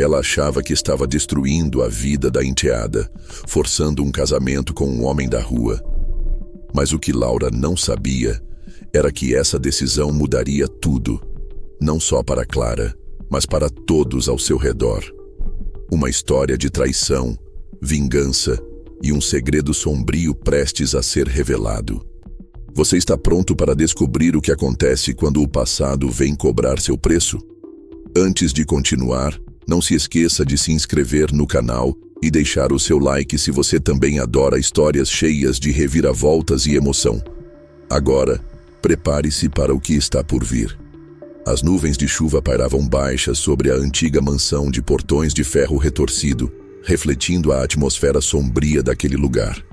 Ela achava que estava destruindo a vida da enteada, forçando um casamento com um homem da rua. Mas o que Laura não sabia era que essa decisão mudaria tudo, não só para Clara, mas para todos ao seu redor. Uma história de traição, vingança e um segredo sombrio prestes a ser revelado. Você está pronto para descobrir o que acontece quando o passado vem cobrar seu preço? Antes de continuar, não se esqueça de se inscrever no canal e deixar o seu like se você também adora histórias cheias de reviravoltas e emoção. Agora, prepare-se para o que está por vir. As nuvens de chuva pairavam baixas sobre a antiga mansão de portões de ferro retorcido, refletindo a atmosfera sombria daquele lugar.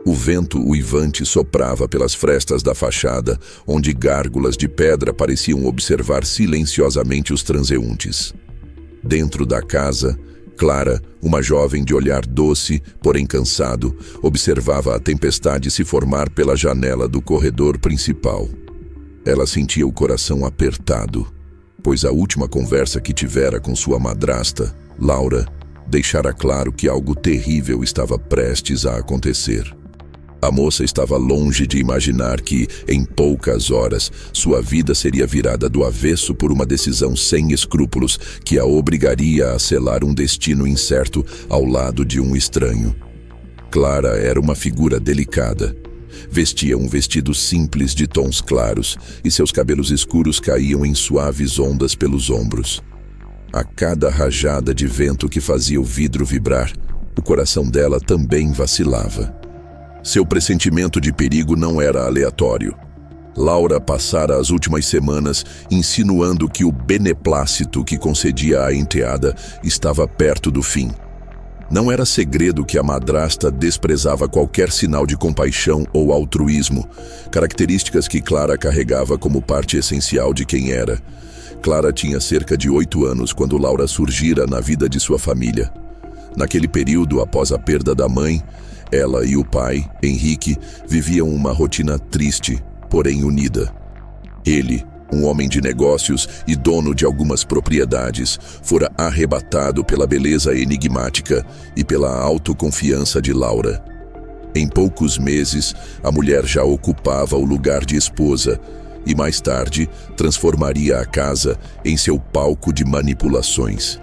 O vento uivante soprava pelas frestas da fachada, onde gárgulas de pedra pareciam observar silenciosamente os transeuntes. Dentro da casa, Clara, uma jovem de olhar doce, porém cansado, observava a tempestade se formar pela janela do corredor principal. Ela sentia o coração apertado, pois a última conversa que tivera com sua madrasta, Laura, deixara claro que algo terrível estava prestes a acontecer. A moça estava longe de imaginar que, em poucas horas, sua vida seria virada do avesso por uma decisão sem escrúpulos que a obrigaria a selar um destino incerto ao lado de um estranho. Clara era uma figura delicada. Vestia um vestido simples de tons claros e seus cabelos escuros caíam em suaves ondas pelos ombros. A cada rajada de vento que fazia o vidro vibrar, o coração dela também vacilava. Seu pressentimento de perigo não era aleatório. Laura passara as últimas semanas insinuando que o beneplácito que concedia à enteada estava perto do fim. Não era segredo que a madrasta desprezava qualquer sinal de compaixão ou altruísmo, características que Clara carregava como parte essencial de quem era. Clara tinha cerca de 8 anos quando Laura surgira na vida de sua família. Naquele período, após a perda da mãe, ela e o pai, Henrique, viviam uma rotina triste, porém unida. Ele, um homem de negócios e dono de algumas propriedades, fora arrebatado pela beleza enigmática e pela autoconfiança de Laura. Em poucos meses, a mulher já ocupava o lugar de esposa e mais tarde transformaria a casa em seu palco de manipulações.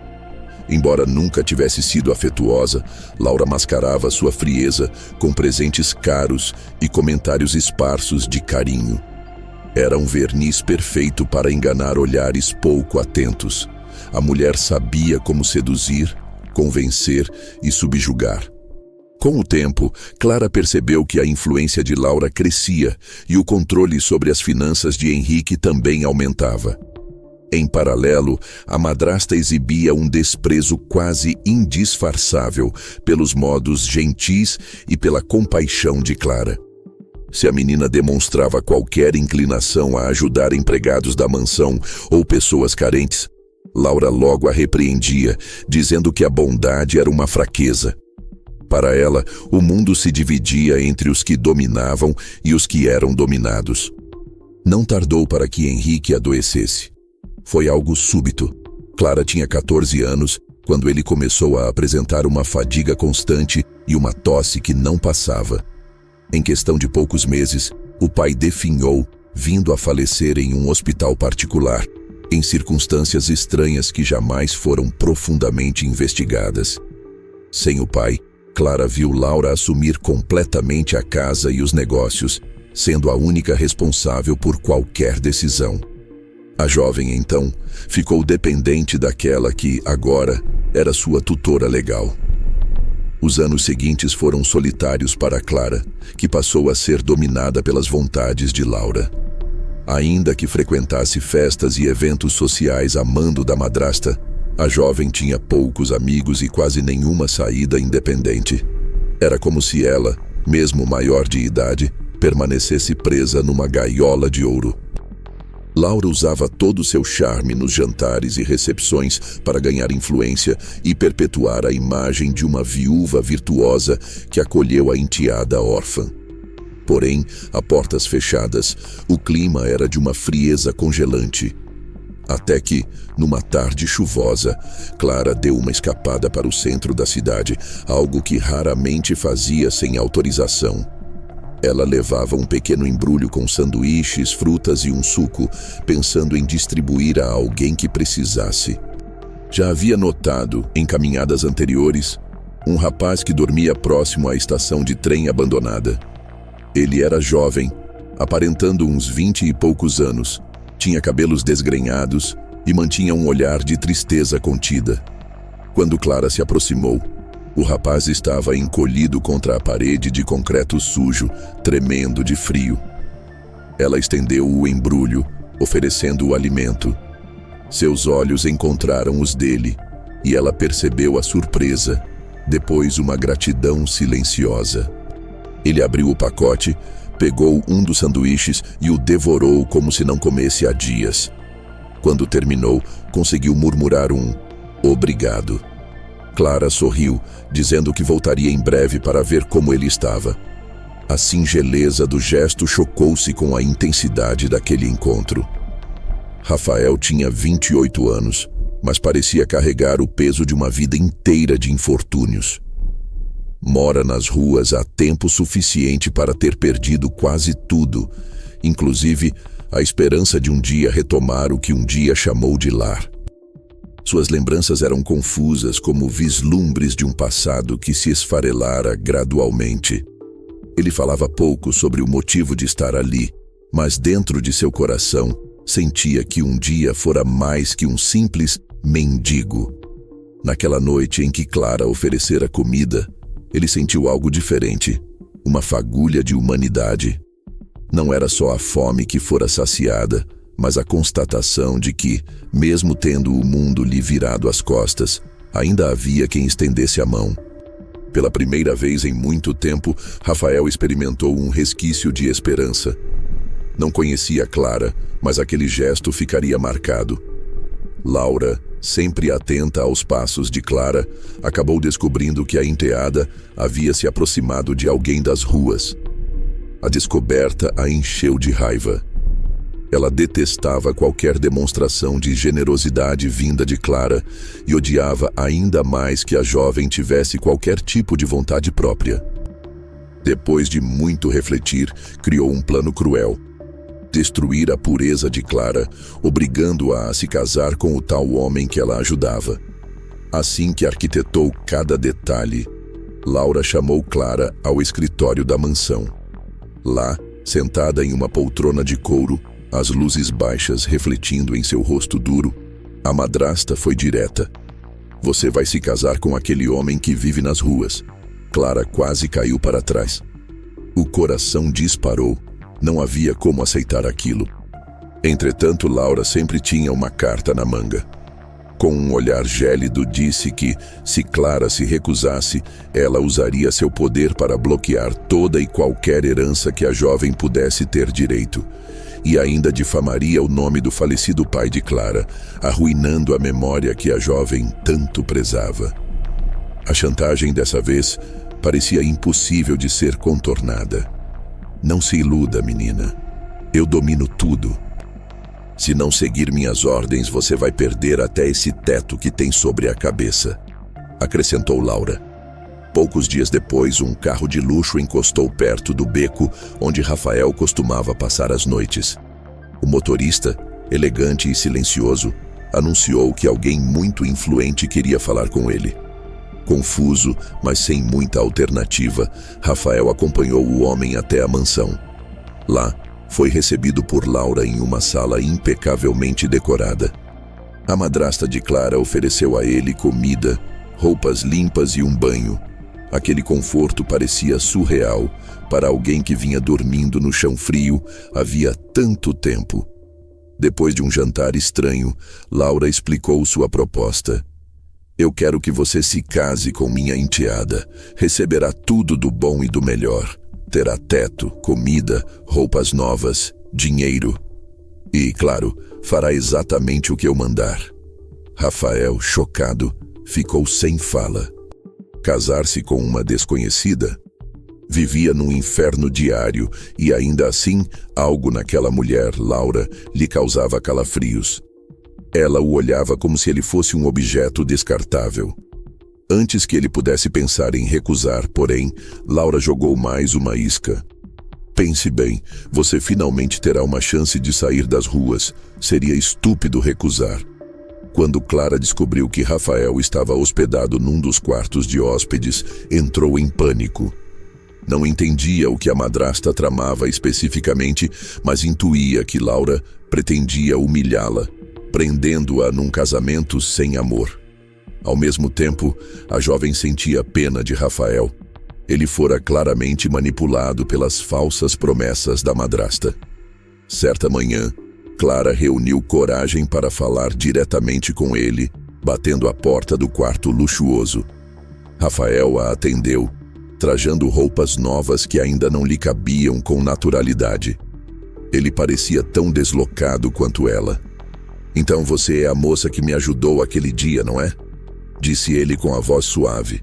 Embora nunca tivesse sido afetuosa, Laura mascarava sua frieza com presentes caros e comentários esparsos de carinho. Era um verniz perfeito para enganar olhares pouco atentos. A mulher sabia como seduzir, convencer e subjugar. Com o tempo, Clara percebeu que a influência de Laura crescia e o controle sobre as finanças de Henrique também aumentava. Em paralelo, a madrasta exibia um desprezo quase indisfarçável pelos modos gentis e pela compaixão de Clara. Se a menina demonstrava qualquer inclinação a ajudar empregados da mansão ou pessoas carentes, Laura logo a repreendia, dizendo que a bondade era uma fraqueza. Para ela, o mundo se dividia entre os que dominavam e os que eram dominados. Não tardou para que Henrique adoecesse. Foi algo súbito. Clara tinha 14 anos quando ele começou a apresentar uma fadiga constante e uma tosse que não passava. Em questão de poucos meses, o pai definhou, vindo a falecer em um hospital particular, em circunstâncias estranhas que jamais foram profundamente investigadas. Sem o pai, Clara viu Laura assumir completamente a casa e os negócios, sendo a única responsável por qualquer decisão. A jovem, então, ficou dependente daquela que, agora, era sua tutora legal. Os anos seguintes foram solitários para Clara, que passou a ser dominada pelas vontades de Laura. Ainda que frequentasse festas e eventos sociais a mando da madrasta, a jovem tinha poucos amigos e quase nenhuma saída independente. Era como se ela, mesmo maior de idade, permanecesse presa numa gaiola de ouro. Laura usava todo o seu charme nos jantares e recepções para ganhar influência e perpetuar a imagem de uma viúva virtuosa que acolheu a enteada órfã. Porém, a portas fechadas, o clima era de uma frieza congelante. Até que, numa tarde chuvosa, Clara deu uma escapada para o centro da cidade, algo que raramente fazia sem autorização. Ela levava um pequeno embrulho com sanduíches, frutas e um suco, pensando em distribuir a alguém que precisasse. Já havia notado, em caminhadas anteriores, um rapaz que dormia próximo à estação de trem abandonada. Ele era jovem, aparentando uns 20 e poucos anos, tinha cabelos desgrenhados e mantinha um olhar de tristeza contida. Quando Clara se aproximou, o rapaz estava encolhido contra a parede de concreto sujo, tremendo de frio. Ela estendeu o embrulho, oferecendo o alimento. Seus olhos encontraram os dele, e ela percebeu a surpresa, depois uma gratidão silenciosa. Ele abriu o pacote, pegou um dos sanduíches e o devorou como se não comesse há dias. Quando terminou, conseguiu murmurar um "obrigado". Clara sorriu, dizendo que voltaria em breve para ver como ele estava. A singeleza do gesto chocou-se com a intensidade daquele encontro. Rafael tinha 28 anos, mas parecia carregar o peso de uma vida inteira de infortúnios. Mora nas ruas há tempo suficiente para ter perdido quase tudo, inclusive a esperança de um dia retomar o que um dia chamou de lar. Suas lembranças eram confusas como vislumbres de um passado que se esfarelara gradualmente. Ele falava pouco sobre o motivo de estar ali, mas dentro de seu coração sentia que um dia fora mais que um simples mendigo. Naquela noite em que Clara oferecera comida, ele sentiu algo diferente, uma fagulha de humanidade. Não era só a fome que fora saciada, mas a constatação de que, mesmo tendo o mundo lhe virado as costas, ainda havia quem estendesse a mão. Pela primeira vez em muito tempo, Rafael experimentou um resquício de esperança. Não conhecia Clara, mas aquele gesto ficaria marcado. Laura, sempre atenta aos passos de Clara, acabou descobrindo que a enteada havia se aproximado de alguém das ruas. A descoberta a encheu de raiva. Ela detestava qualquer demonstração de generosidade vinda de Clara e odiava ainda mais que a jovem tivesse qualquer tipo de vontade própria. Depois de muito refletir, criou um plano cruel. Destruir a pureza de Clara, obrigando-a a se casar com o tal homem que ela ajudava. Assim que arquitetou cada detalhe, Laura chamou Clara ao escritório da mansão. Lá, sentada em uma poltrona de couro, as luzes baixas refletindo em seu rosto duro, a madrasta foi direta. "Você vai se casar com aquele homem que vive nas ruas." Clara quase caiu para trás. O coração disparou. Não havia como aceitar aquilo. Entretanto, Laura sempre tinha uma carta na manga. Com um olhar gélido, disse que, se Clara se recusasse, ela usaria seu poder para bloquear toda e qualquer herança que a jovem pudesse ter direito. E ainda difamaria o nome do falecido pai de Clara, arruinando a memória que a jovem tanto prezava. A chantagem dessa vez parecia impossível de ser contornada. "Não se iluda, menina. Eu domino tudo. Se não seguir minhas ordens, você vai perder até esse teto que tem sobre a cabeça", acrescentou Laura. Poucos dias depois, um carro de luxo encostou perto do beco onde Rafael costumava passar as noites. O motorista, elegante e silencioso, anunciou que alguém muito influente queria falar com ele. Confuso, mas sem muita alternativa, Rafael acompanhou o homem até a mansão. Lá, foi recebido por Laura em uma sala impecavelmente decorada. A madrasta de Clara ofereceu a ele comida, roupas limpas e um banho. Aquele conforto parecia surreal para alguém que vinha dormindo no chão frio havia tanto tempo. Depois de um jantar estranho, Laura explicou sua proposta. "Eu quero que você se case com minha enteada. Receberá tudo do bom e do melhor. Terá teto, comida, roupas novas, dinheiro. E, claro, fará exatamente o que eu mandar." Rafael, chocado, ficou sem fala. Casar-se com uma desconhecida? Vivia num inferno diário e, ainda assim, algo naquela mulher, Laura, lhe causava calafrios. Ela o olhava como se ele fosse um objeto descartável. Antes que ele pudesse pensar em recusar, porém, Laura jogou mais uma isca. Pense bem, você finalmente terá uma chance de sair das ruas. Seria estúpido recusar. Quando Clara descobriu que Rafael estava hospedado num dos quartos de hóspedes, entrou em pânico. Não entendia o que a madrasta tramava especificamente, mas intuía que Laura pretendia humilhá-la, prendendo-a num casamento sem amor. Ao mesmo tempo, a jovem sentia pena de Rafael. Ele fora claramente manipulado pelas falsas promessas da madrasta. Certa manhã, Clara reuniu coragem para falar diretamente com ele, batendo à porta do quarto luxuoso. Rafael a atendeu, trajando roupas novas que ainda não lhe cabiam com naturalidade. Ele parecia tão deslocado quanto ela. "Então você é a moça que me ajudou aquele dia, não é?" disse ele com a voz suave.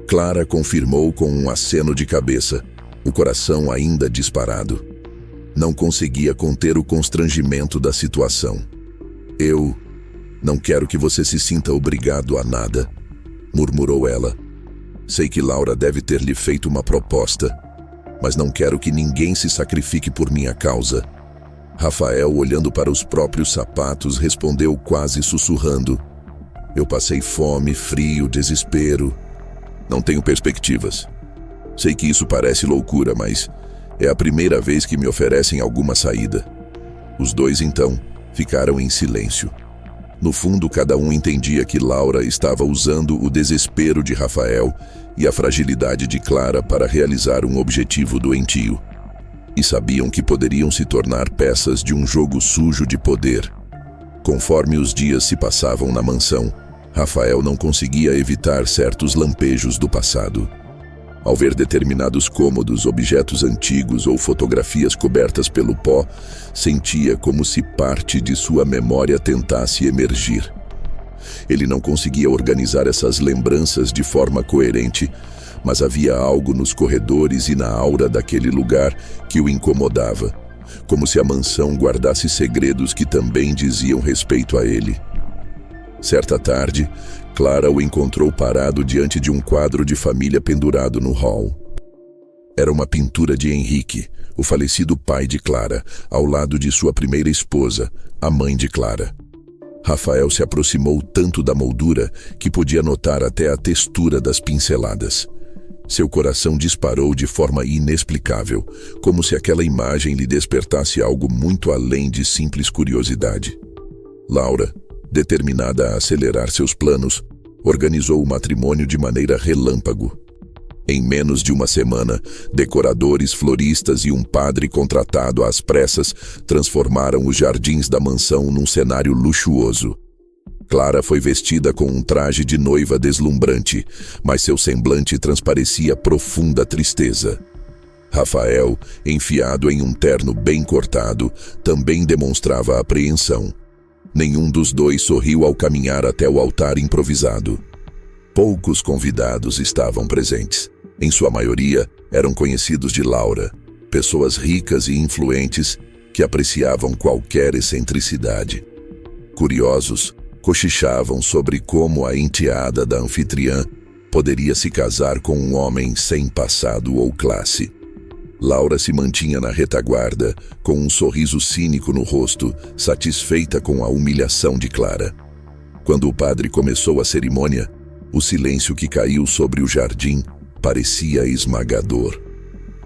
Clara confirmou com um aceno de cabeça, o coração ainda disparado. Não conseguia conter o constrangimento da situação. "Eu não quero que você se sinta obrigado a nada", murmurou ela. "Sei que Laura deve ter lhe feito uma proposta, mas não quero que ninguém se sacrifique por minha causa." Rafael, olhando para os próprios sapatos, respondeu quase sussurrando: "Eu passei fome, frio, desespero. Não tenho perspectivas. Sei que isso parece loucura, mas é a primeira vez que me oferecem alguma saída." Os dois, então, ficaram em silêncio. No fundo, cada um entendia que Laura estava usando o desespero de Rafael e a fragilidade de Clara para realizar um objetivo doentio. E sabiam que poderiam se tornar peças de um jogo sujo de poder. Conforme os dias se passavam na mansão, Rafael não conseguia evitar certos lampejos do passado. Ao ver determinados cômodos, objetos antigos ou fotografias cobertas pelo pó, sentia como se parte de sua memória tentasse emergir. Ele não conseguia organizar essas lembranças de forma coerente, mas havia algo nos corredores e na aura daquele lugar que o incomodava, como se a mansão guardasse segredos que também diziam respeito a ele. Certa tarde, Clara o encontrou parado diante de um quadro de família pendurado no hall. Era uma pintura de Henrique, o falecido pai de Clara, ao lado de sua primeira esposa, a mãe de Clara. Rafael se aproximou tanto da moldura que podia notar até a textura das pinceladas. Seu coração disparou de forma inexplicável, como se aquela imagem lhe despertasse algo muito além de simples curiosidade. Laura, determinada a acelerar seus planos, organizou o matrimônio de maneira relâmpago. Em menos de uma semana, decoradores, floristas e um padre contratado às pressas transformaram os jardins da mansão num cenário luxuoso. Clara foi vestida com um traje de noiva deslumbrante, mas seu semblante transparecia profunda tristeza. Rafael, enfiado em um terno bem cortado, também demonstrava apreensão. Nenhum dos dois sorriu ao caminhar até o altar improvisado. Poucos convidados estavam presentes. Em sua maioria, eram conhecidos de Laura, pessoas ricas e influentes que apreciavam qualquer excentricidade. Curiosos, cochichavam sobre como a enteada da anfitriã poderia se casar com um homem sem passado ou classe. Laura se mantinha na retaguarda, com um sorriso cínico no rosto, satisfeita com a humilhação de Clara. Quando o padre começou a cerimônia, o silêncio que caiu sobre o jardim parecia esmagador.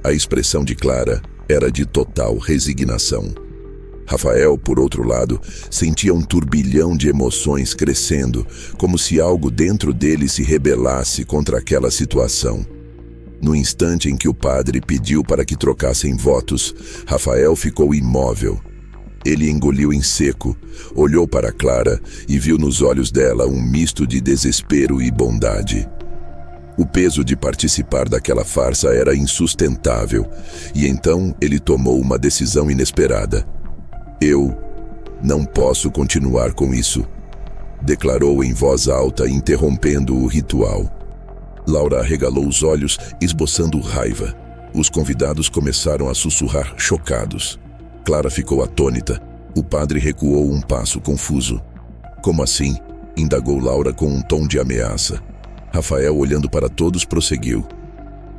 A expressão de Clara era de total resignação. Rafael, por outro lado, sentia um turbilhão de emoções crescendo, como se algo dentro dele se rebelasse contra aquela situação. No instante em que o padre pediu para que trocassem votos, Rafael ficou imóvel. Ele engoliu em seco, olhou para Clara e viu nos olhos dela um misto de desespero e bondade. O peso de participar daquela farsa era insustentável, e então ele tomou uma decisão inesperada. "Eu não posso continuar com isso", declarou em voz alta, interrompendo o ritual. Laura arregalou os olhos, esboçando raiva. Os convidados começaram a sussurrar, chocados. Clara ficou atônita. O padre recuou um passo, confuso. Como assim? Indagou Laura com um tom de ameaça. Rafael, olhando para todos, prosseguiu.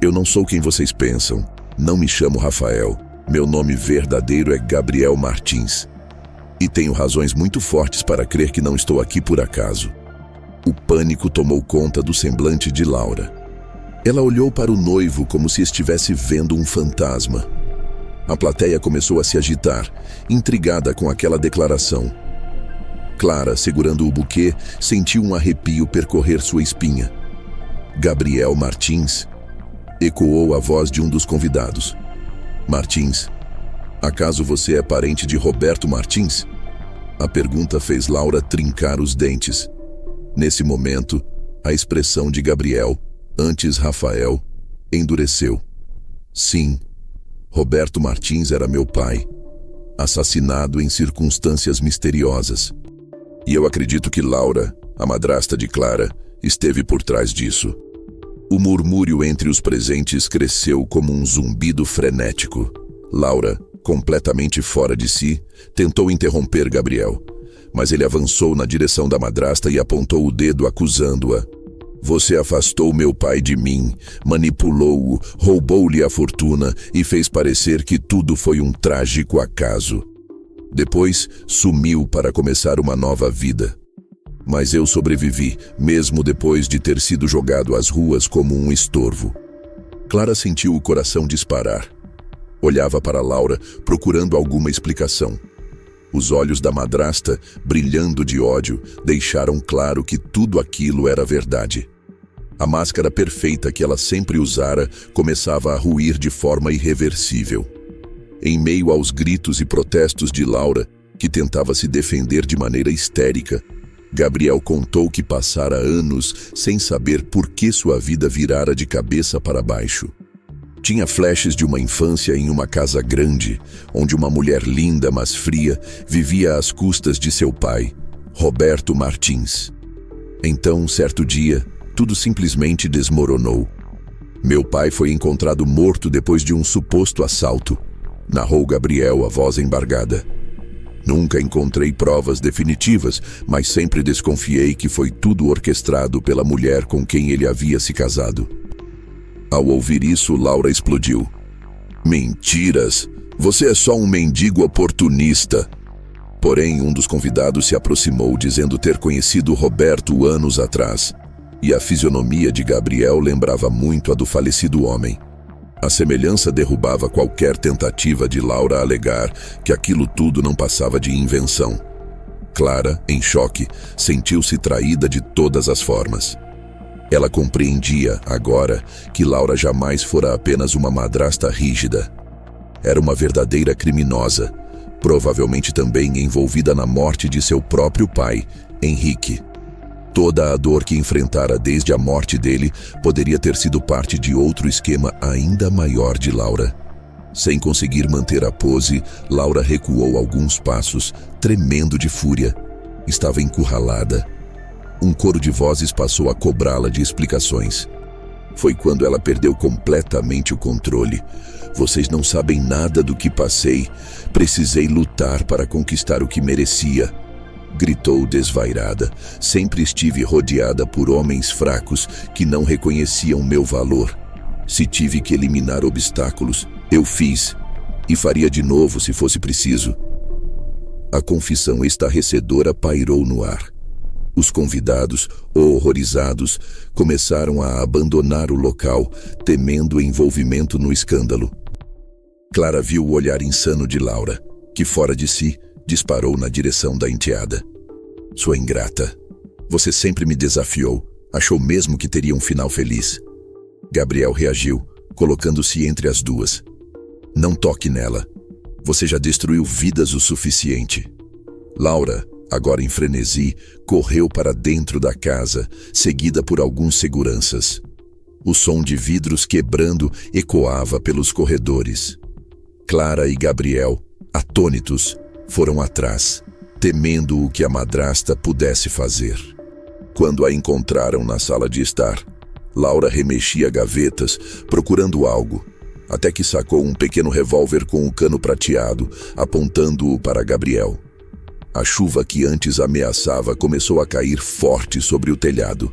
Eu não sou quem vocês pensam. Não me chamo Rafael. Meu nome verdadeiro é Gabriel Martins. E tenho razões muito fortes para crer que não estou aqui por acaso. O pânico tomou conta do semblante de Laura. Ela olhou para o noivo como se estivesse vendo um fantasma. A plateia começou a se agitar, intrigada com aquela declaração. Clara, segurando o buquê, sentiu um arrepio percorrer sua espinha. Gabriel Martins? Ecoou a voz de um dos convidados. Martins, acaso você é parente de Roberto Martins? A pergunta fez Laura trincar os dentes. Nesse momento, a expressão de Gabriel, antes Rafael, endureceu. Sim, Roberto Martins era meu pai, assassinado em circunstâncias misteriosas. E eu acredito que Laura, a madrasta de Clara, esteve por trás disso. O murmúrio entre os presentes cresceu como um zumbido frenético. Laura, completamente fora de si, tentou interromper Gabriel, mas ele avançou na direção da madrasta e apontou o dedo acusando-a. Você afastou meu pai de mim, manipulou-o, roubou-lhe a fortuna e fez parecer que tudo foi um trágico acaso. Depois, sumiu para começar uma nova vida. Mas eu sobrevivi, mesmo depois de ter sido jogado às ruas como um estorvo. Clara sentiu o coração disparar. Olhava para Laura, procurando alguma explicação. Os olhos da madrasta, brilhando de ódio, deixaram claro que tudo aquilo era verdade. A máscara perfeita que ela sempre usara começava a ruir de forma irreversível. Em meio aos gritos e protestos de Laura, que tentava se defender de maneira histérica, Gabriel contou que passara anos sem saber por que sua vida virara de cabeça para baixo. Tinha flashes de uma infância em uma casa grande, onde uma mulher linda, mas fria, vivia às custas de seu pai, Roberto Martins. Então, certo dia, tudo simplesmente desmoronou. Meu pai foi encontrado morto depois de um suposto assalto, narrou Gabriel, a voz embargada. Nunca encontrei provas definitivas, mas sempre desconfiei que foi tudo orquestrado pela mulher com quem ele havia se casado. Ao ouvir isso, Laura explodiu. Mentiras! Você é só um mendigo oportunista. Porém, um dos convidados se aproximou, dizendo ter conhecido Roberto anos atrás. E a fisionomia de Gabriel lembrava muito a do falecido homem. A semelhança derrubava qualquer tentativa de Laura alegar que aquilo tudo não passava de invenção. Clara, em choque, sentiu-se traída de todas as formas. Ela compreendia, agora, que Laura jamais fora apenas uma madrasta rígida. Era uma verdadeira criminosa, provavelmente também envolvida na morte de seu próprio pai, Henrique. Toda a dor que enfrentara desde a morte dele poderia ter sido parte de outro esquema ainda maior de Laura. Sem conseguir manter a pose, Laura recuou alguns passos, tremendo de fúria. Estava encurralada. Um coro de vozes passou a cobrá-la de explicações. Foi quando ela perdeu completamente o controle. Vocês não sabem nada do que passei. Precisei lutar para conquistar o que merecia. Gritou desvairada. Sempre estive rodeada por homens fracos que não reconheciam meu valor. Se tive que eliminar obstáculos, eu fiz. E faria de novo se fosse preciso. A confissão estarrecedora pairou no ar. Os convidados, horrorizados, começaram a abandonar o local, temendo o envolvimento no escândalo. Clara viu o olhar insano de Laura, que fora de si, disparou na direção da enteada. Sua ingrata. Você sempre me desafiou. Achou mesmo que teria um final feliz. Gabriel reagiu, colocando-se entre as duas. Não toque nela. Você já destruiu vidas o suficiente. Laura, agora em frenesi, correu para dentro da casa, seguida por alguns seguranças. O som de vidros quebrando ecoava pelos corredores. Clara e Gabriel, atônitos, foram atrás, temendo o que a madrasta pudesse fazer. Quando a encontraram na sala de estar, Laura remexia gavetas, procurando algo, até que sacou um pequeno revólver com o cano prateado, apontando-o para Gabriel. A chuva que antes ameaçava começou a cair forte sobre o telhado.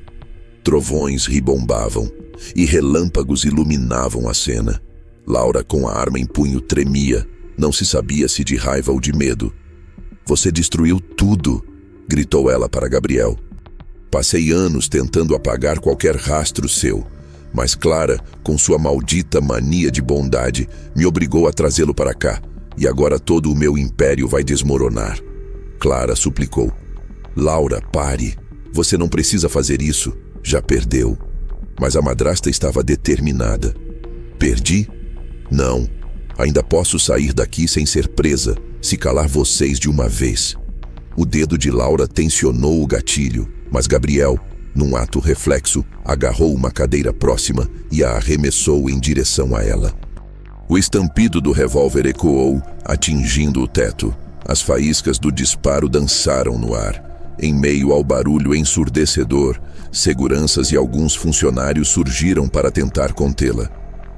Trovões ribombavam e relâmpagos iluminavam a cena. Laura, com a arma em punho, tremia. Não se sabia se de raiva ou de medo. "Você destruiu tudo", gritou ela para Gabriel. "Passei anos tentando apagar qualquer rastro seu, mas Clara, com sua maldita mania de bondade, me obrigou a trazê-lo para cá, e agora todo o meu império vai desmoronar." Clara suplicou. "Laura, pare. Você não precisa fazer isso. Já perdeu." Mas a madrasta estava determinada. "Perdi? Não. Ainda posso sair daqui sem ser presa, se calar vocês de uma vez." O dedo de Laura tensionou o gatilho, mas Gabriel, num ato reflexo, agarrou uma cadeira próxima e a arremessou em direção a ela. O estampido do revólver ecoou, atingindo o teto. As faíscas do disparo dançaram no ar. Em meio ao barulho ensurdecedor, seguranças e alguns funcionários surgiram para tentar contê-la.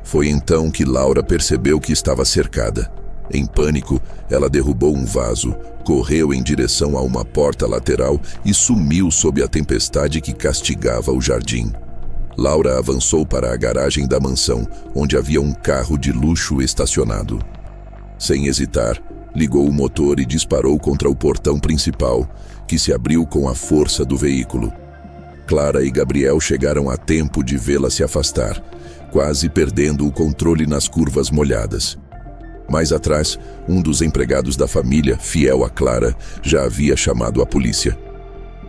Foi então que Laura percebeu que estava cercada. Em pânico, ela derrubou um vaso, correu em direção a uma porta lateral e sumiu sob a tempestade que castigava o jardim. Laura avançou para a garagem da mansão, onde havia um carro de luxo estacionado. Sem hesitar, ligou o motor e disparou contra o portão principal, que se abriu com a força do veículo. Clara e Gabriel chegaram a tempo de vê-la se afastar, quase perdendo o controle nas curvas molhadas. Mais atrás, um dos empregados da família, fiel a Clara, já havia chamado a polícia.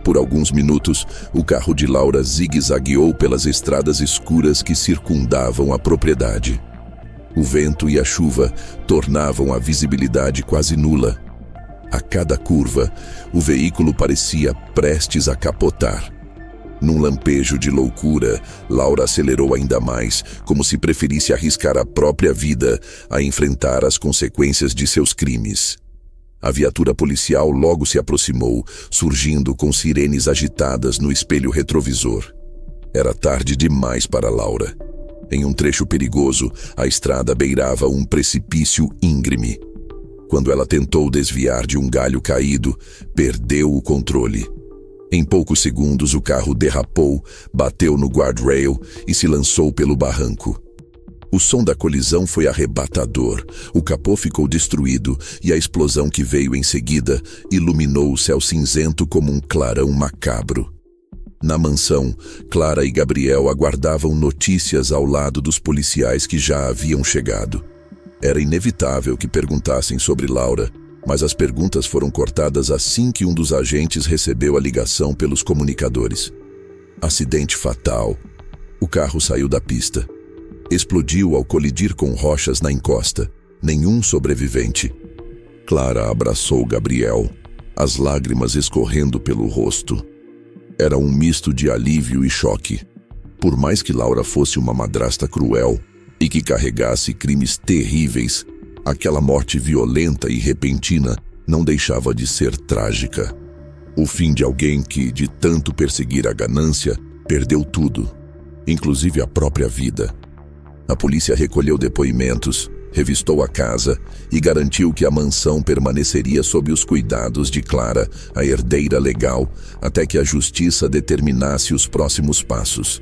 Por alguns minutos, o carro de Laura zigue-zagueou pelas estradas escuras que circundavam a propriedade. O vento e a chuva tornavam a visibilidade quase nula. A cada curva, o veículo parecia prestes a capotar. Num lampejo de loucura, Laura acelerou ainda mais, como se preferisse arriscar a própria vida a enfrentar as consequências de seus crimes. A viatura policial logo se aproximou, surgindo com sirenes agitadas no espelho retrovisor. Era tarde demais para Laura. Em um trecho perigoso, a estrada beirava um precipício íngreme. Quando ela tentou desviar de um galho caído, perdeu o controle. Em poucos segundos, o carro derrapou, bateu no guardrail e se lançou pelo barranco. O som da colisão foi arrebatador. O capô ficou destruído e a explosão que veio em seguida iluminou o céu cinzento como um clarão macabro. Na mansão, Clara e Gabriel aguardavam notícias ao lado dos policiais que já haviam chegado. Era inevitável que perguntassem sobre Laura, mas as perguntas foram cortadas assim que um dos agentes recebeu a ligação pelos comunicadores. Acidente fatal. O carro saiu da pista. Explodiu ao colidir com rochas na encosta. Nenhum sobrevivente. Clara abraçou Gabriel, as lágrimas escorrendo pelo rosto. Era um misto de alívio e choque. Por mais que Laura fosse uma madrasta cruel e que carregasse crimes terríveis, aquela morte violenta e repentina não deixava de ser trágica. O fim de alguém que, de tanto perseguir a ganância, perdeu tudo, inclusive a própria vida. A polícia recolheu depoimentos, revistou a casa e garantiu que a mansão permaneceria sob os cuidados de Clara, a herdeira legal, até que a justiça determinasse os próximos passos.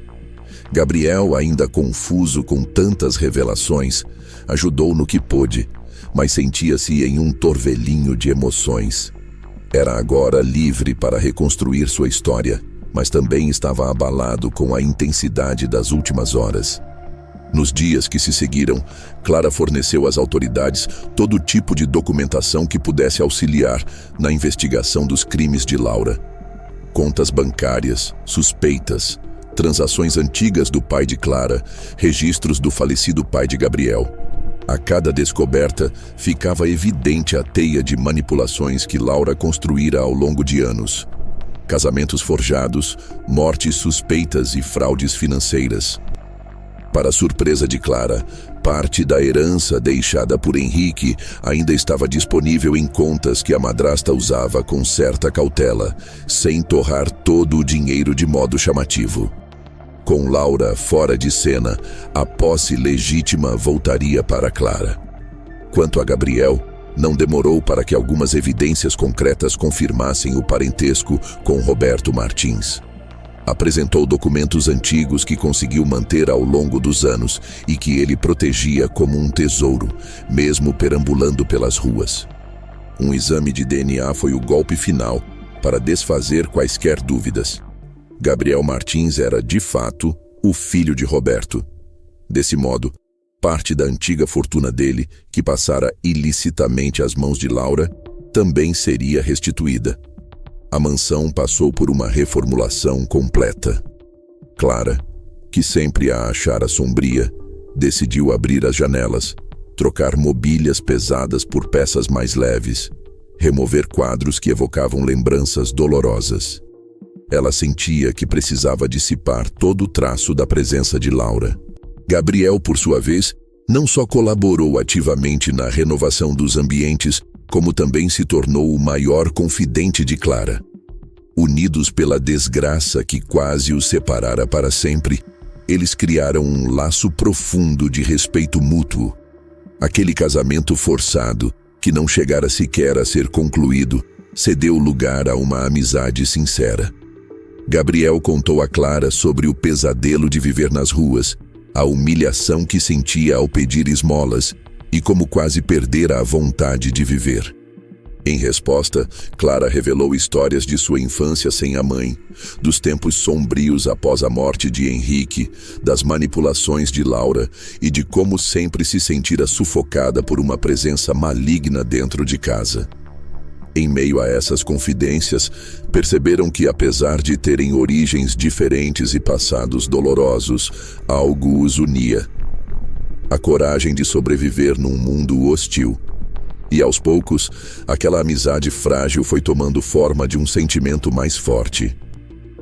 Gabriel, ainda confuso com tantas revelações, ajudou no que pôde, mas sentia-se em um torvelinho de emoções. Era agora livre para reconstruir sua história, mas também estava abalado com a intensidade das últimas horas. Nos dias que se seguiram, Clara forneceu às autoridades todo tipo de documentação que pudesse auxiliar na investigação dos crimes de Laura. Contas bancárias, suspeitas, transações antigas do pai de Clara, registros do falecido pai de Gabriel. A cada descoberta, ficava evidente a teia de manipulações que Laura construíra ao longo de anos. Casamentos forjados, mortes suspeitas e fraudes financeiras. Para a surpresa de Clara, parte da herança deixada por Henrique ainda estava disponível em contas que a madrasta usava com certa cautela, sem torrar todo o dinheiro de modo chamativo. Com Laura fora de cena, a posse legítima voltaria para Clara. Quanto a Gabriel, Não demorou para que algumas evidências concretas confirmassem o parentesco com Roberto Martins. Apresentou documentos antigos que conseguiu manter ao longo dos anos e que ele protegia como um tesouro, mesmo perambulando pelas ruas. Um exame de DNA foi o golpe final para desfazer quaisquer dúvidas. Gabriel Martins era, de fato, o filho de Roberto. Desse modo, parte da antiga fortuna dele, que passara ilicitamente às mãos de Laura, também seria restituída. A mansão passou por uma reformulação completa. Clara, que sempre a achara sombria, decidiu abrir as janelas, trocar mobílias pesadas por peças mais leves, remover quadros que evocavam lembranças dolorosas. Ela sentia que precisava dissipar todo o traço da presença de Laura. Gabriel, por sua vez, não só colaborou ativamente na renovação dos ambientes, como também se tornou o maior confidente de Clara. Unidos pela desgraça que quase os separara para sempre, eles criaram um laço profundo de respeito mútuo. Aquele casamento forçado, que não chegara sequer a ser concluído, cedeu lugar a uma amizade sincera. Gabriel contou a Clara sobre o pesadelo de viver nas ruas, a humilhação que sentia ao pedir esmolas e como quase perdera a vontade de viver. Em resposta, Clara revelou histórias de sua infância sem a mãe, dos tempos sombrios após a morte de Henrique, das manipulações de Laura e de como sempre se sentira sufocada por uma presença maligna dentro de casa. Em meio a essas confidências, perceberam que, apesar de terem origens diferentes e passados dolorosos, algo os unia: a coragem de sobreviver num mundo hostil. E aos poucos, aquela amizade frágil foi tomando forma de um sentimento mais forte.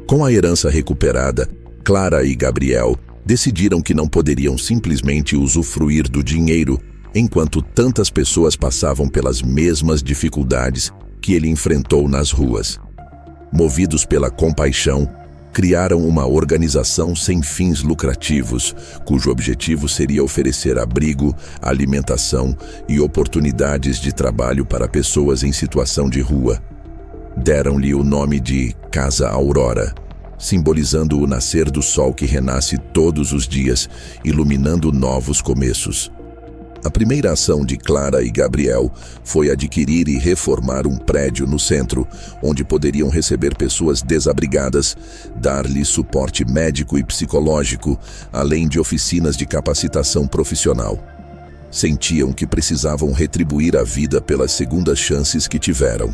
Com a herança recuperada, Clara e Gabriel decidiram que não poderiam simplesmente usufruir do dinheiro enquanto tantas pessoas passavam pelas mesmas dificuldades que ele enfrentou nas ruas. Movidos pela compaixão, criaram uma organização sem fins lucrativos, cujo objetivo seria oferecer abrigo, alimentação e oportunidades de trabalho para pessoas em situação de rua. Deram-lhe o nome de Casa Aurora, simbolizando o nascer do sol que renasce todos os dias, iluminando novos começos. A primeira ação de Clara e Gabriel foi adquirir e reformar um prédio no centro, onde poderiam receber pessoas desabrigadas, dar-lhes suporte médico e psicológico, além de oficinas de capacitação profissional. Sentiam que precisavam retribuir a vida pelas segundas chances que tiveram.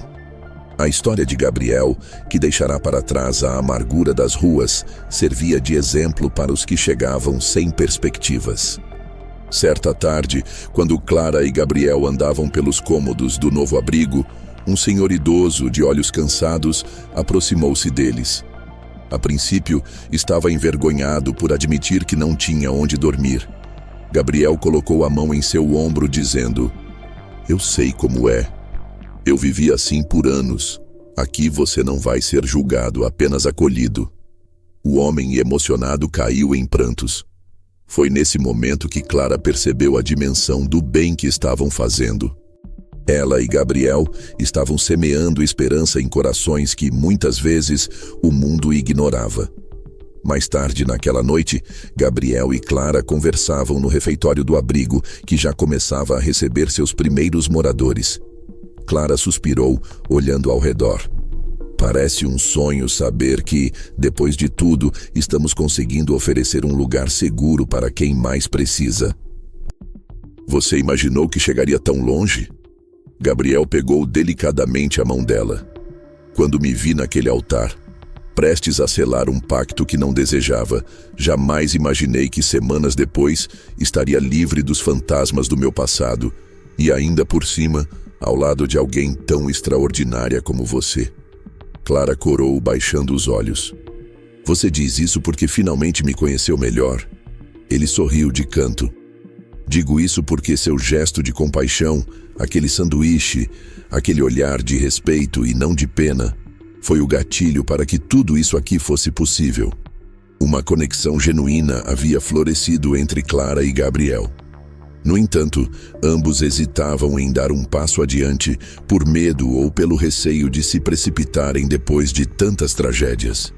A história de Gabriel, que deixará para trás a amargura das ruas, servia de exemplo para os que chegavam sem perspectivas. Certa tarde, quando Clara e Gabriel andavam pelos cômodos do novo abrigo, um senhor idoso, de olhos cansados, aproximou-se deles. A princípio, estava envergonhado por admitir que não tinha onde dormir. Gabriel colocou a mão em seu ombro, dizendo: "Eu sei como é. Eu vivi assim por anos. Aqui você não vai ser julgado, apenas acolhido." O homem, emocionado, caiu em prantos. Foi nesse momento que Clara percebeu a dimensão do bem que estavam fazendo. Ela e Gabriel estavam semeando esperança em corações que, muitas vezes, o mundo ignorava. Mais tarde naquela noite, Gabriel e Clara conversavam no refeitório do abrigo, que já começava a receber seus primeiros moradores. Clara suspirou, olhando ao redor. Parece um sonho saber que, depois de tudo, estamos conseguindo oferecer um lugar seguro para quem mais precisa. Você imaginou que chegaria tão longe? Gabriel pegou delicadamente a mão dela. Quando me vi naquele altar, prestes a selar um pacto que não desejava, jamais imaginei que semanas depois estaria livre dos fantasmas do meu passado e ainda por cima, ao lado de alguém tão extraordinária como você. Clara corou, baixando os olhos. Você diz isso porque finalmente me conheceu melhor? Ele sorriu de canto. Digo isso porque seu gesto de compaixão, aquele sanduíche, aquele olhar de respeito e não de pena, foi o gatilho para que tudo isso aqui fosse possível. Uma conexão genuína havia florescido entre Clara e Gabriel. No entanto, ambos hesitavam em dar um passo adiante por medo ou pelo receio de se precipitarem depois de tantas tragédias.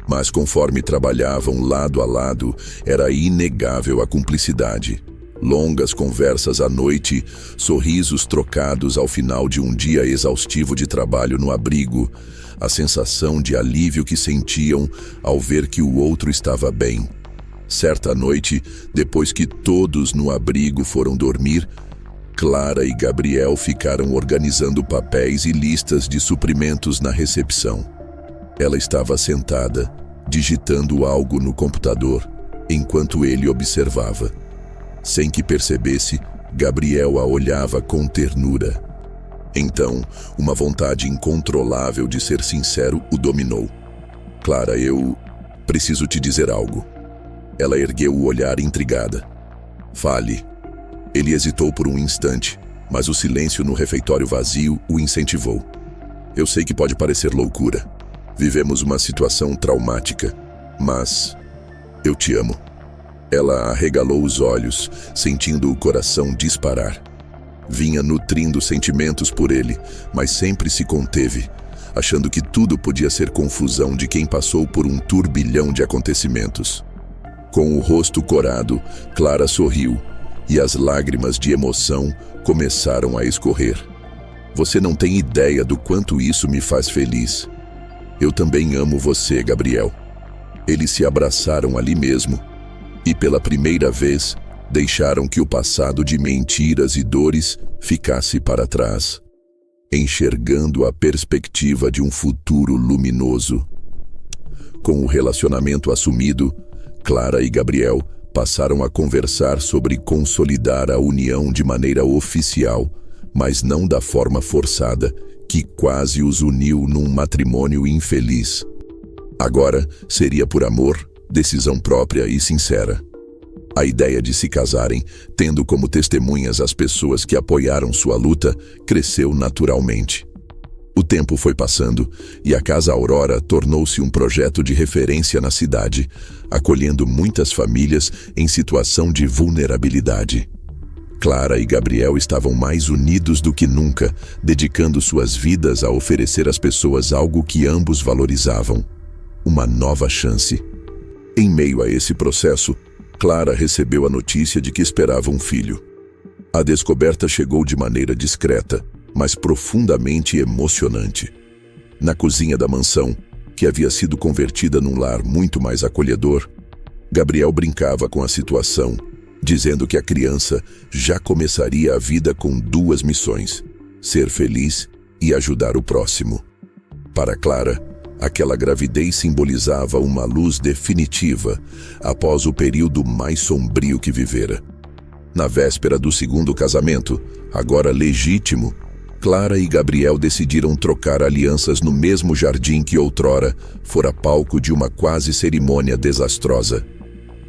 Mas conforme trabalhavam lado a lado, era inegável a cumplicidade. Longas conversas à noite, sorrisos trocados ao final de um dia exaustivo de trabalho no abrigo, a sensação de alívio que sentiam ao ver que o outro estava bem. Certa noite, depois que todos no abrigo foram dormir, Clara e Gabriel ficaram organizando papéis e listas de suprimentos na recepção. Ela estava sentada, digitando algo no computador, enquanto ele observava. Sem que percebesse, Gabriel a olhava com ternura. Então, uma vontade incontrolável de ser sincero o dominou. Clara, eu preciso te dizer algo. Ela ergueu o olhar intrigada. Fale. Ele hesitou por um instante, mas o silêncio no refeitório vazio o incentivou. Eu sei que pode parecer loucura. Vivemos uma situação traumática, mas eu te amo. Ela arregalou os olhos, sentindo o coração disparar. Vinha nutrindo sentimentos por ele, mas sempre se conteve, achando que tudo podia ser confusão de quem passou por um turbilhão de acontecimentos. Com o rosto corado, Clara sorriu, e as lágrimas de emoção começaram a escorrer. Você não tem ideia do quanto isso me faz feliz. Eu também amo você, Gabriel. Eles se abraçaram ali mesmo, e pela primeira vez, deixaram que o passado de mentiras e dores ficasse para trás, enxergando a perspectiva de um futuro luminoso. Com o relacionamento assumido, Clara e Gabriel passaram a conversar sobre consolidar a união de maneira oficial, mas não da forma forçada, que quase os uniu num matrimônio infeliz. Agora seria por amor, decisão própria e sincera. A ideia de se casarem, tendo como testemunhas as pessoas que apoiaram sua luta, cresceu naturalmente. O tempo foi passando e a Casa Aurora tornou-se um projeto de referência na cidade, acolhendo muitas famílias em situação de vulnerabilidade. Clara e Gabriel estavam mais unidos do que nunca, dedicando suas vidas a oferecer às pessoas algo que ambos valorizavam: uma nova chance. Em meio a esse processo, Clara recebeu a notícia de que esperava um filho. A descoberta chegou de maneira discreta, mas profundamente emocionante. Na cozinha da mansão, que havia sido convertida num lar muito mais acolhedor, Gabriel brincava com a situação, dizendo que a criança já começaria a vida com duas missões: ser feliz e ajudar o próximo. Para Clara, aquela gravidez simbolizava uma luz definitiva após o período mais sombrio que vivera. Na véspera do segundo casamento, agora legítimo, Clara e Gabriel decidiram trocar alianças no mesmo jardim que outrora fora palco de uma quase cerimônia desastrosa.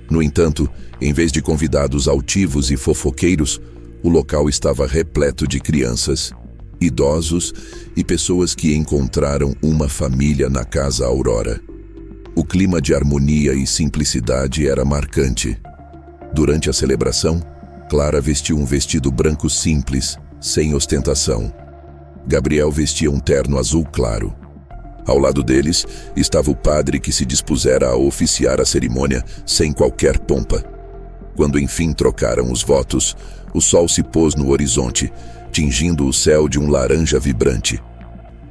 No entanto, em vez de convidados altivos e fofoqueiros, o local estava repleto de crianças, idosos e pessoas que encontraram uma família na Casa Aurora. O clima de harmonia e simplicidade era marcante. Durante a celebração, Clara vestiu um vestido branco simples, sem ostentação. Gabriel vestia um terno azul claro. Ao lado deles estava o padre que se dispusera a oficiar a cerimônia sem qualquer pompa. Quando enfim trocaram os votos, o sol se pôs no horizonte, tingindo o céu de um laranja vibrante.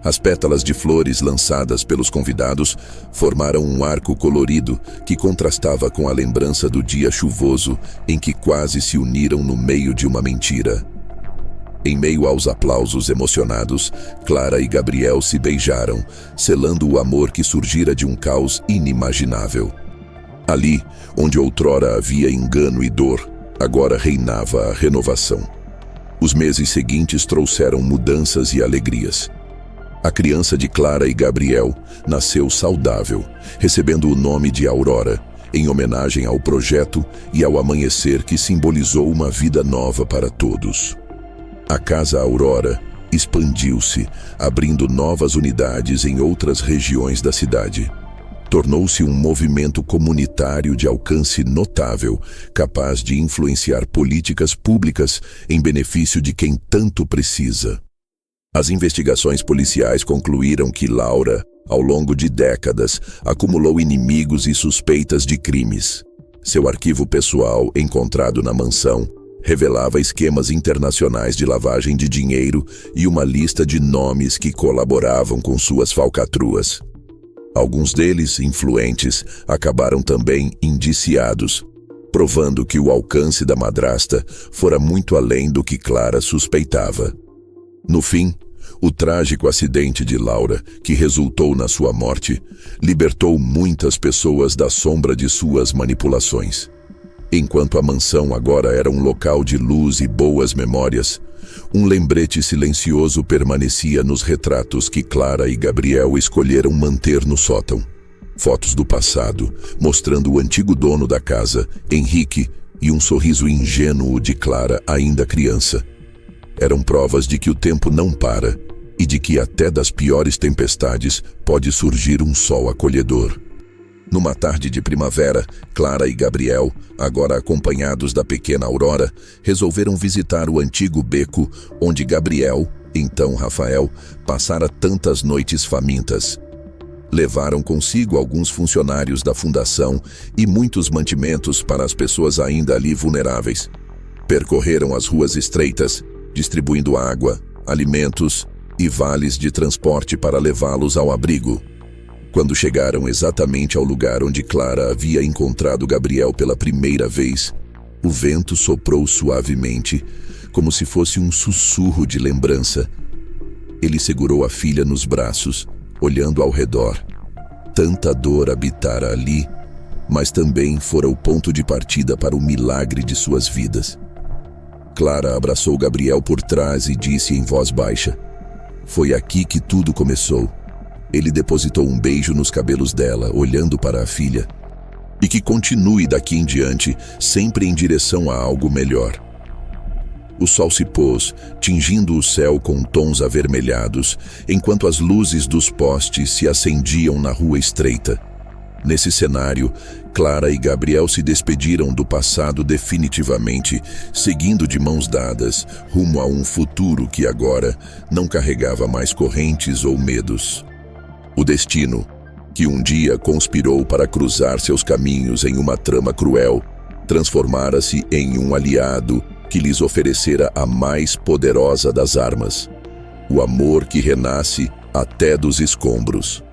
As pétalas de flores lançadas pelos convidados formaram um arco colorido que contrastava com a lembrança do dia chuvoso em que quase se uniram no meio de uma mentira. Em meio aos aplausos emocionados, Clara e Gabriel se beijaram, selando o amor que surgira de um caos inimaginável. Ali, onde outrora havia engano e dor, agora reinava a renovação. Os meses seguintes trouxeram mudanças e alegrias. A criança de Clara e Gabriel nasceu saudável, recebendo o nome de Aurora, em homenagem ao projeto e ao amanhecer que simbolizou uma vida nova para todos. A Casa Aurora expandiu-se, abrindo novas unidades em outras regiões da cidade. Tornou-se um movimento comunitário de alcance notável, capaz de influenciar políticas públicas em benefício de quem tanto precisa. As investigações policiais concluíram que Laura, ao longo de décadas, acumulou inimigos e suspeitas de crimes. Seu arquivo pessoal, encontrado na mansão, revelava esquemas internacionais de lavagem de dinheiro e uma lista de nomes que colaboravam com suas falcatruas. Alguns deles, influentes, acabaram também indiciados, provando que o alcance da madrasta fora muito além do que Clara suspeitava. No fim, o trágico acidente de Laura, que resultou na sua morte, libertou muitas pessoas da sombra de suas manipulações. Enquanto a mansão agora era um local de luz e boas memórias, um lembrete silencioso permanecia nos retratos que Clara e Gabriel escolheram manter no sótão. Fotos do passado, mostrando o antigo dono da casa, Henrique, e um sorriso ingênuo de Clara ainda criança. Eram provas de que o tempo não para e de que até das piores tempestades pode surgir um sol acolhedor. Numa tarde de primavera, Clara e Gabriel, agora acompanhados da pequena Aurora, resolveram visitar o antigo beco onde Gabriel, então Rafael, passara tantas noites famintas. Levaram consigo alguns funcionários da fundação e muitos mantimentos para as pessoas ainda ali vulneráveis. Percorreram as ruas estreitas, distribuindo água, alimentos e vales de transporte para levá-los ao abrigo. Quando chegaram exatamente ao lugar onde Clara havia encontrado Gabriel pela primeira vez, o vento soprou suavemente, como se fosse um sussurro de lembrança. Ele segurou a filha nos braços, olhando ao redor. Tanta dor habitara ali, mas também fora o ponto de partida para o milagre de suas vidas. Clara abraçou Gabriel por trás e disse em voz baixa: "Foi aqui que tudo começou." Ele depositou um beijo nos cabelos dela, olhando para a filha. "E que continue daqui em diante, sempre em direção a algo melhor." O sol se pôs, tingindo o céu com tons avermelhados, enquanto as luzes dos postes se acendiam na rua estreita. Nesse cenário, Clara e Gabriel se despediram do passado definitivamente, seguindo de mãos dadas, rumo a um futuro que agora não carregava mais correntes ou medos. O destino, que um dia conspirou para cruzar seus caminhos em uma trama cruel, transformara-se em um aliado que lhes oferecera a mais poderosa das armas: o amor que renasce até dos escombros.